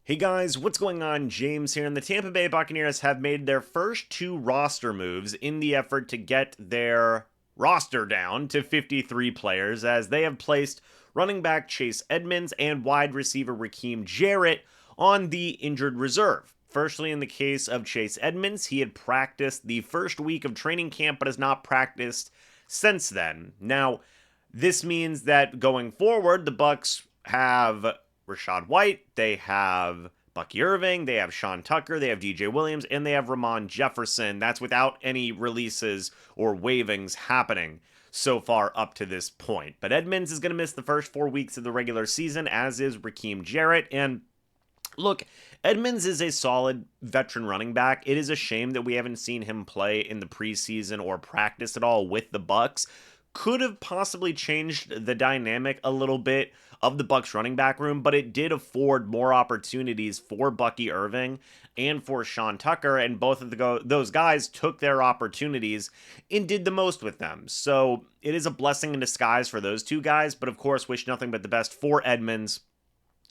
Hey guys, what's going on? James here, and the Tampa Bay Buccaneers have made their first two roster moves in the effort to get their roster down to 53 players, as they have placed running back Chase Edmonds and wide receiver Rakim Jarrett on the injured reserve. Firstly, in the case of Chase Edmonds, he had practiced the first week of training camp but has not practiced since then. Now, this means that going forward, the Bucs have Rachaad White, they have Bucky Irving, they have Sean Tucker, they have DJ Williams, and they have Ramon Jefferson. That's without any releases or waivings happening so far up to this point. But Edmonds is going to miss the first 4 weeks of the regular season, as is Rakim Jarrett. And look, Edmonds is a solid veteran running back. It is a shame that we haven't seen him play in the preseason or practice at all with the Bucs. Could have possibly changed the dynamic a little bit of the Bucs running back room, but it did afford more opportunities for Bucky Irving and for Sean Tucker, and both of those guys took their opportunities and did the most with them. So it is a blessing in disguise for those two guys, but of course wish nothing but the best for Edmonds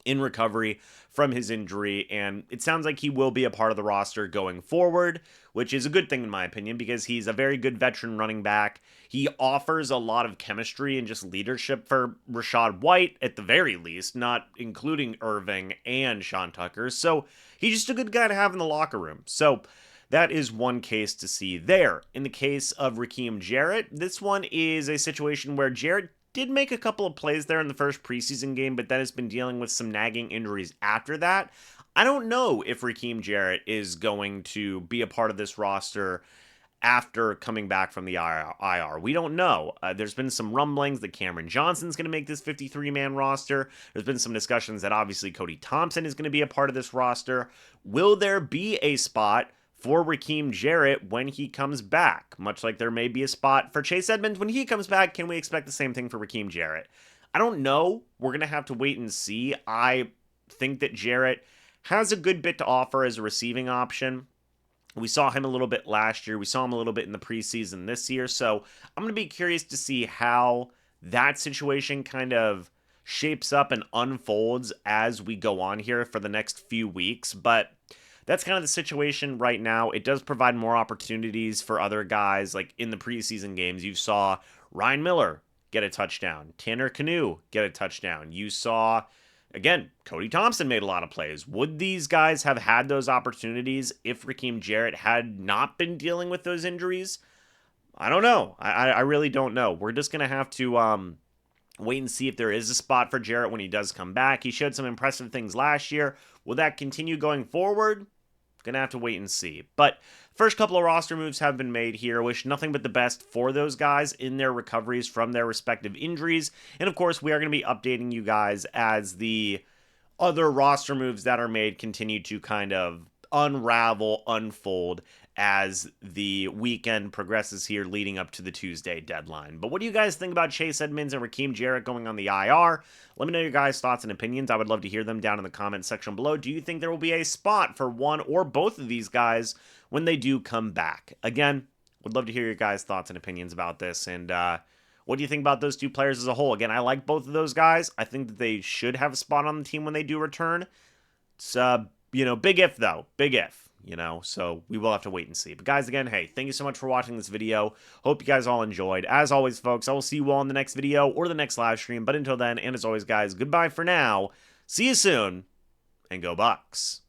in recovery from his injury, and it sounds like he will be a part of the roster going forward, which is a good thing in my opinion, because he's a very good veteran running back. He offers a lot of chemistry and just leadership for Rachaad White, at the very least, not including Irving and Sean Tucker, so he's just a good guy to have in the locker room. So that is one case to see there. In the case of Rakim Jarrett, this one is a situation where Jarrett did make a couple of plays there in the first preseason game, but then has been dealing with some nagging injuries after that. I don't know if Rakim Jarrett is going to be a part of this roster after coming back from the IR. We don't know. There's been some rumblings that Cameron Johnson's going to make this 53-man roster. There's been some discussions that obviously Cody Thompson is going to be a part of this roster. Will there be a spot for Rakim Jarrett when he comes back? Much like there may be a spot for Chase Edmonds when he comes back, can we expect the same thing for Rakim Jarrett? I don't know. We're going to have to wait and see. I think that Jarrett has a good bit to offer as a receiving option. We saw him a little bit last year. We saw him a little bit in the preseason this year. So I'm going to be curious to see how that situation kind of shapes up and unfolds as we go on here for the next few weeks. But that's kind of the situation right now. It does provide more opportunities for other guys. Like in the preseason games, you saw Ryan Miller get a touchdown, Tanner Canoe get a touchdown. You saw, again, Cody Thompson made a lot of plays. Would these guys have had those opportunities if Rakim Jarrett had not been dealing with those injuries? I don't know. I really don't know. We're just going to have to wait and see if there is a spot for Jarrett when he does come back. He showed some impressive things last year. Will that continue going forward? Gonna have to wait and see. But first couple of roster moves have been made here. Wish nothing but the best for those guys in their recoveries from their respective injuries. And of course, we are going to be updating you guys as the other roster moves that are made continue to kind of unravel, unfold as the weekend progresses here leading up to the Tuesday deadline. But what do you guys think about Chase Edmonds and Rakim Jarrett going on the IR? Let me know your guys' thoughts and opinions. I would love to hear them down in the comment section below. Do you think there will be a spot for one or both of these guys when they do come back? Again, would love to hear your guys' thoughts and opinions about this. And what do you think about those two players as a whole? Again, I like both of those guys. I think that they should have a spot on the team when they do return. It's, big if though. Big if. So we will have to wait and see. But guys, again, hey, thank you so much for watching this video. Hope you guys all enjoyed. As always, folks, I will see you all in the next video or the next live stream. But until then, and as always, guys, goodbye for now. See you soon, and go Bucs.